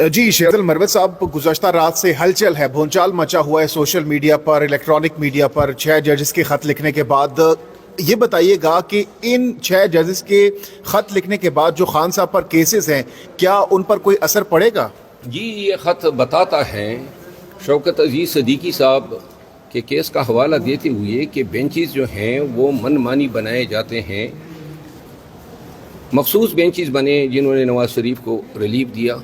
जी शेर मरवत साहब, गुज़श्ता रात से हलचल है, भूचाल मचा हुआ है सोशल मीडिया पर, इलेक्ट्रॉनिक मीडिया पर 6 जजेस के ख़त लिखने के बाद। ये बताइएगा कि इन 6 जजेस के ख़त लिखने के बाद जो खान साहब पर केसेस हैं, क्या उन पर कोई असर पड़ेगा? जी, ये ख़त बताता है शौकत अजीज़ सदीकी साहब के केस का हवाला देते हुए कि बेंचेस जो हैं वो मनमानी बनाए जाते हैं। मखसूस बेंचेस बने जिन्होंने नवाज़ शरीफ को रिलीफ दिया,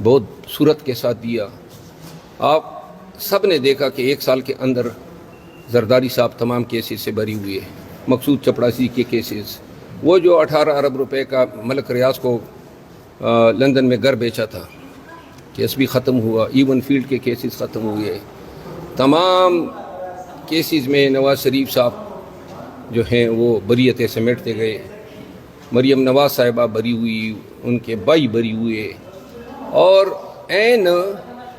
बहुत सूरत के साथ दिया। आप सब ने देखा कि 1 साल के अंदर जरदारी साहब तमाम केसेस से बरी हुए। मकसूद चपड़ासी के केसेस, वो जो 18 अरब रुपए का मलक रियाज को लंदन में घर बेचा था, केस भी ख़त्म हुआ। इवन फील्ड के केसेस ख़त्म हुए। तमाम केसेस में नवाज़ शरीफ साहब जो हैं वो बरीयतें समेटते गए। मरियम नवाज साहिबा बरी हुई, उनके भाई बरी हुए, और ऐन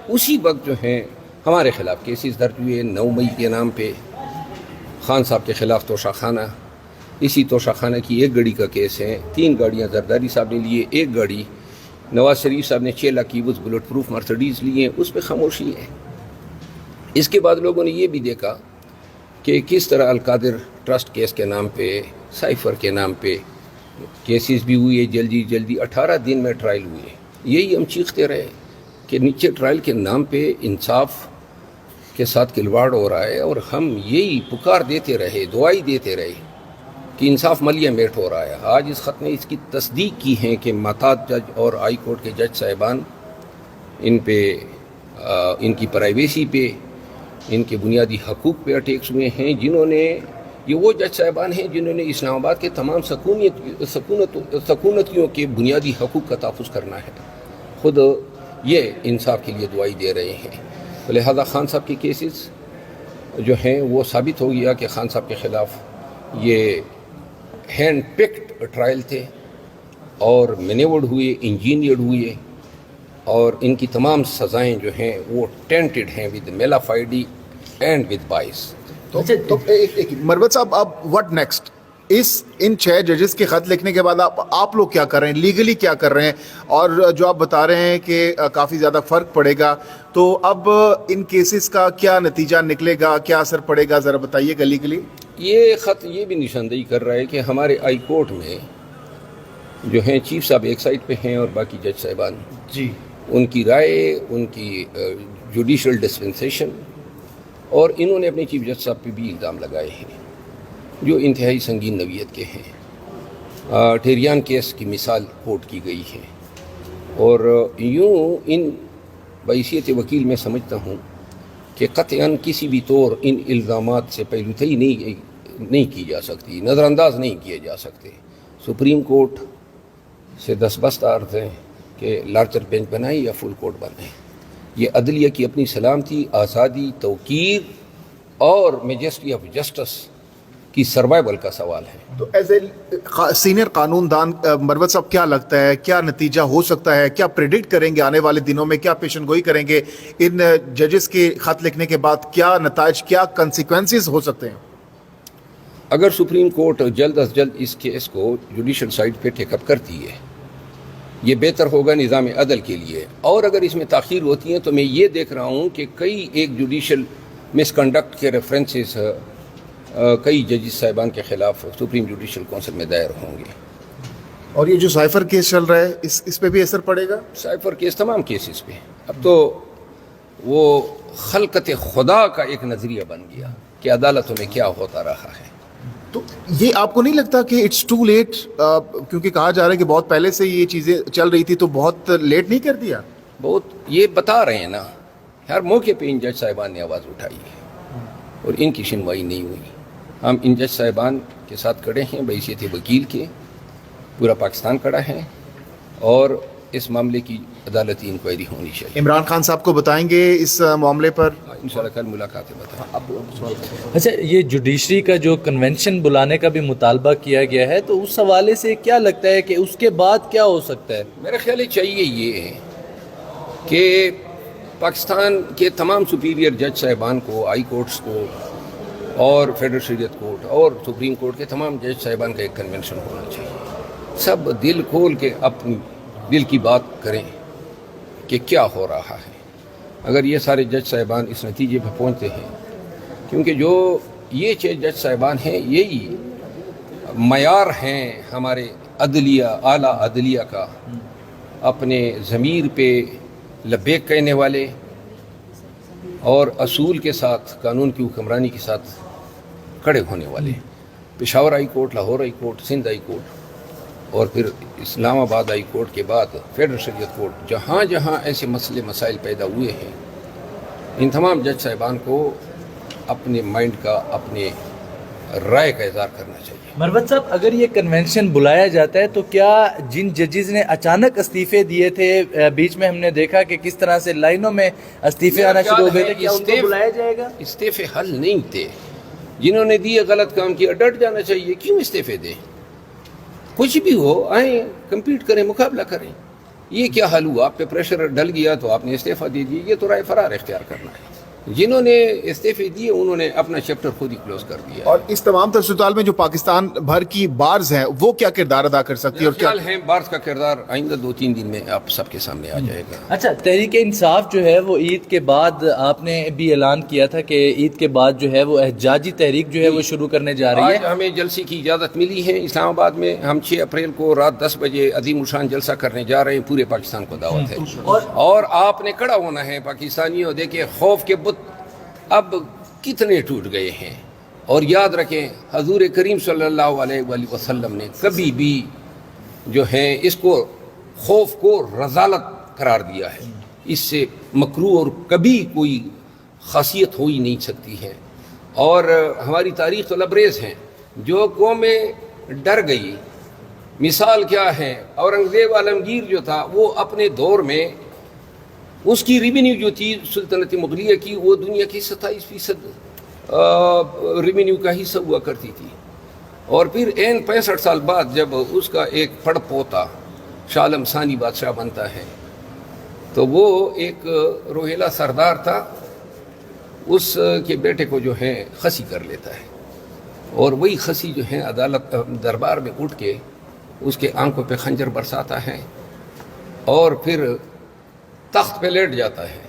उसी वक्त जो हैं हमारे ख़िलाफ़ केसेस दर्ज हुए। 9 मई के नाम पे खान साहब के ख़िलाफ़ तोशाखाना, इसी तोशाखाना की 1 गाड़ी का केस है। 3 गाड़ियाँ जरदारी साहब ने लिए, 1 गाड़ी नवाज़ शरीफ साहब ने 6 लाख की उस बुलेट प्रूफ मर्सिडीज़ लिए, उस पर खामोशी है। इसके बाद लोगों ने ये भी देखा कि किस तरह अलकादिर ट्रस्ट केस के नाम पे, साइफ़र के नाम पे केसेस भी हुए। जल्दी 18 दिन में ट्रायल हुए। यही हम चीखते रहे कि नीचे ट्रायल के नाम पे इंसाफ के साथ खिलवाड़ हो रहा है, और हम यही पुकार देते रहे, दुआई देते रहे कि इंसाफ मलिया मेट हो रहा है। आज इस ख़त में इसकी तस्दीक की है कि मातात जज और हाई कोर्ट के जज साहिबान इन पे इनकी प्राइवेसी पे, इनके बुनियादी हकूक़ पे अटैक्स हुए हैं। जिन्होंने, ये वो जज साहिबान हैं जिन्होंने इस्लामाबाद के तमाम सकूनतियों के बुनियादी हकूक़ का तहफ़्फ़ुज़ करना है, ख़ुद ये इंसाफ के लिए दुआई दे रहे हैं। तो लिहाजा खान साहब के केसेस जो हैं वो साबित हो गया कि खान साहब के ख़िलाफ़ ये हैंड पिक्ड ट्रायल थे, और मैनेवर्ड हुए, इंजीनियर्ड हुए, और इनकी तमाम सज़ाएँ जो हैं वो टेंटेड हैं विद मेलाफाइडी एंड विद बाइस। तो एक मरवत साहब, अब व्हाट नेक्स्ट? इन 6 जजेस के ख़त लिखने के बाद आप लोग क्या कर रहे हैं, लीगली क्या कर रहे हैं? और जो आप बता रहे हैं कि काफ़ी ज़्यादा फ़र्क पड़ेगा, तो अब इन केसेस का क्या नतीजा निकलेगा, क्या असर पड़ेगा, ज़रा बताइएगा लीगली। ये ख़त ये भी निशानदेही कर रहा है कि हमारे हाई कोर्ट में जो हैं चीफ साहब एक साइड पे हैं और बाकी जज साहिबान जी, उनकी राय, उनकी जुडिशल डिस्पेंसेशन, और इन्होंने अपने चीफ जज साहब पे भी इल्ज़ाम लगाए हैं जो इंतहाई संगीन नवीयत के हैं। ठेरियान केस की मिसाल कोट की गई है, और यूँ इन बहैसियत वकील में समझता हूँ कि क़त्अन किसी भी तौर इन इल्ज़ामात से पहलूतई नहीं की जा सकती, नज़रअंदाज नहीं किए जा सकते। सुप्रीम कोर्ट से दस्तबस्त अर्ज़ है कि लार्जर बेंच बनाए या फुल कोर्ट बनाए। ये अदलिया की अपनी सलामती, आज़ादी, तौक़ीर और मेजेस्टी ऑफ जस्टिस की सर्वाइवल का सवाल है। तो एज ए सीनियर कानूनदान मरवत साहब, क्या लगता है क्या नतीजा हो सकता है? क्या प्रेडिक्ट करेंगे आने वाले दिनों में, क्या पेशन गोई करेंगे इन जजेस के ख़त लिखने के बाद? क्या नताज, क्या कंसिक्वेंसेस हो सकते हैं? अगर सुप्रीम कोर्ट जल्द अज जल्द इस केस को जुडिशल साइड पे टेकअप करती है, ये बेहतर होगा निज़ाम अदल के लिए। और अगर इसमें ताख़ीर होती है तो मैं ये देख रहा हूँ कि कई एक जुडिशल मिसकंडक्ट के रेफरेंसेस कई जजेस साहिबान के ख़िलाफ़ सुप्रीम जुडिशल काउंसिल में दायर होंगे। और ये जो साइफर केस चल रहा है, इस पे भी असर पड़ेगा? साइफर केस तमाम केसेस पे अब तो वो खलकत खुदा का एक नज़रिया बन गया कि अदालतों में क्या होता रहा है। तो ये आपको नहीं लगता कि इट्स टू लेट? क्योंकि कहा जा रहा है कि बहुत पहले से ये चीज़ें चल रही थी, तो बहुत लेट नहीं कर दिया? बहुत ये बता रहे हैं ना, हर मौके पे इन जज साहिबान ने आवाज़ उठाई है और इनकी सुनवाई नहीं हुई। हम इन जज साहिबान के साथ खड़े हैं, बहैसियत वकील के, पूरा पाकिस्तान खड़ा है, और इस मामले की अदालती इंक्वायरी होनी चाहिए। इमरान खान साहब को बताएंगे इस मामले पर? इंशाल्लाह कल मुलाकात है, बताएं। अच्छा, ये जुडिशरी का जो कन्वेंशन बुलाने का भी मुतालबा किया गया है, तो उस हवाले से क्या लगता है कि उसके बाद क्या हो सकता है? मेरा ख्याल है चाहिए ये कि पाकिस्तान के तमाम सुपीरियर जज साहिबान को, हाई कोर्ट्स को और फेडरल शरीयत कोर्ट और सुप्रीम कोर्ट के तमाम जज साहिबान का एक कन्वेंशन होना चाहिए। सब दिल खोल के अपनी دل کی بات کریں کہ کیا ہو رہا ہے. اگر یہ سارے جج صاحبان اس نتیجے پہ پہنچتے ہیں، کیونکہ جو یہ 6 جج صاحبان ہیں یہی معیار ہیں ہمارے عدلیہ، اعلیٰ عدلیہ کا، اپنے ضمیر پہ لبیک کہنے والے اور اصول کے ساتھ، قانون کی حکمرانی کے ساتھ کھڑے ہونے والے. Peshawar high court, Lahore high court, Sindh high court اور پھر اسلام آباد ہائی کورٹ کے بعد فیڈرل شریعت کورٹ، جہاں جہاں ایسے مسئلے مسائل پیدا ہوئے ہیں، ان تمام جج صاحبان کو اپنے مائنڈ کا، اپنے رائے کا اظہار کرنا چاہیے. مروت صاحب، اگر یہ کنونشن بلایا جاتا ہے تو کیا جن ججز نے اچانک استعفے دیے تھے، بیچ میں ہم نے دیکھا کہ کس طرح سے لائنوں میں استعفے آنا شروع ہو گئے تھے، کیا ان کو بلایا جائے گا؟ استعفے حل نہیں تھے. جنہوں نے دیے غلط کام کیا، ڈٹ جانا چاہیے. کیوں استعفے دیں؟ کچھ بھی ہو، آئیں کمپیٹ کریں، مقابلہ کریں. یہ کیا حل ہوا؟ آپ پہ پریشر ڈل گیا تو آپ نے استعفیٰ دے دیے. یہ تو رائے فرار اختیار کرنا ہے. جنہوں نے استعفے دیے انہوں نے اپنا چیپٹر خود ہی کلوز کر دیا. اور اس تمام تر صورتحال میں جو پاکستان بھر کی بارز ہیں وہ کیا کردار ادا کر سکتی ہے اور کیا خیال ہے بارز کا کردار آئندہ 2-3 دن میں آپ سب کے سامنے آ جائے گا. اچھا، تحریک انصاف جو ہے وہ عید کے بعد آپ نے بھی اعلان کیا تھا کہ عید کے بعد جو ہے وہ احتجاجی تحریک جو ہے وہ شروع کرنے جا رہی ہے. آج ہمیں جلسے کی اجازت ملی ہے اسلام آباد میں. ہم 6 اپریل کو رات 10 بجے عظیم الشان جلسہ کرنے جا رہے ہیں. پورے پاکستان کو دعوت ہے اور آپ نے کھڑا ہونا ہے پاکستانیوں. دیکھیں خوف کے بت اب کتنے ٹوٹ گئے ہیں. اور یاد رکھیں حضور کریم صلی اللہ علیہ وآلہ وسلم نے کبھی بھی جو ہے اس کو خوف کو رذالت قرار دیا ہے. اس سے مکروہ اور کبھی کوئی خاصیت ہو ہی نہیں سکتی ہے. اور ہماری تاریخ تو لبریز ہیں. جو قومیں ڈر گئی، مثال کیا ہے؟ اورنگزیب عالمگیر جو تھا وہ اپنے دور میں اس کی ریونیو جو تھی سلطنت مغلیہ کی، وہ دنیا کی 27% ریونیو کا حصہ ہوا کرتی تھی. اور پھر 65 سال بعد جب اس کا ایک پڑ پوتا شاہ عالم ثانی بادشاہ بنتا ہے تو وہ ایک روہیلا سردار تھا، اس کے بیٹے کو جو ہے خسی کر لیتا ہے. اور وہی خسی جو ہے عدالت دربار میں اٹھ کے اس کے آنکھوں پہ خنجر برساتا ہے اور پھر تخت پہ لیٹ جاتا ہے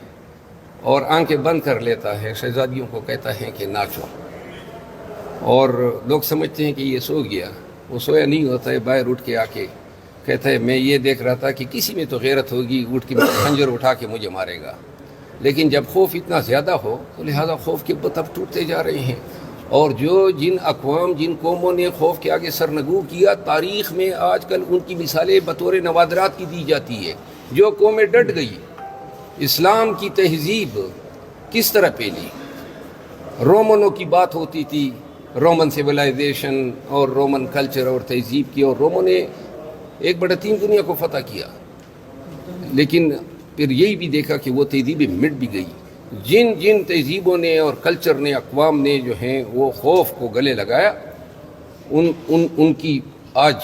اور آنکھیں بند کر لیتا ہے. شہزادیوں کو کہتا ہے کہ ناچو. اور لوگ سمجھتے ہیں کہ یہ سو گیا. وہ سویا نہیں ہوتا ہے. باہر اٹھ کے آ کے کہتا ہے میں یہ دیکھ رہا تھا کہ کسی میں تو غیرت ہوگی، اٹھ کے خنجر اٹھا کے مجھے مارے گا. لیکن جب خوف اتنا زیادہ ہو تو لہذا خوف کے بت اب ٹوٹتے جا رہے ہیں. اور جن اقوام، جن قوموں نے خوف کے آگے سرنگو کیا، تاریخ میں آج کل ان کی مثالیں بطور نوادرات کی دی جاتی ہے. جو قومیں ڈٹ گئی، اسلام کی تہذیب کس طرح پھیلی. رومنوں کی بات ہوتی تھی، رومن سیولائزیشن اور رومن کلچر اور تہذیب کی، اور روموں نے 1/3 دنیا کو فتح کیا. لیکن پھر یہی بھی دیکھا کہ وہ تہذیبیں مٹ بھی گئی. جن تہذیبوں نے اور کلچر نے، اقوام نے جو ہیں وہ خوف کو گلے لگایا، ان کی آج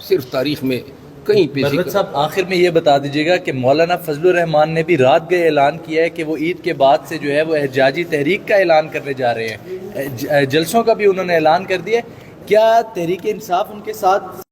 صرف تاریخ میں کہیں پہ مروت صاحب، آخر میں یہ بتا دیجیے گا کہ مولانا فضل الرحمان نے بھی رات گئے اعلان کیا ہے کہ وہ عید کے بعد سے جو ہے وہ احتجاجی تحریک کا اعلان کرنے جا رہے ہیں. جلسوں کا بھی انہوں نے اعلان کر دیا. کیا تحریک انصاف ان کے ساتھ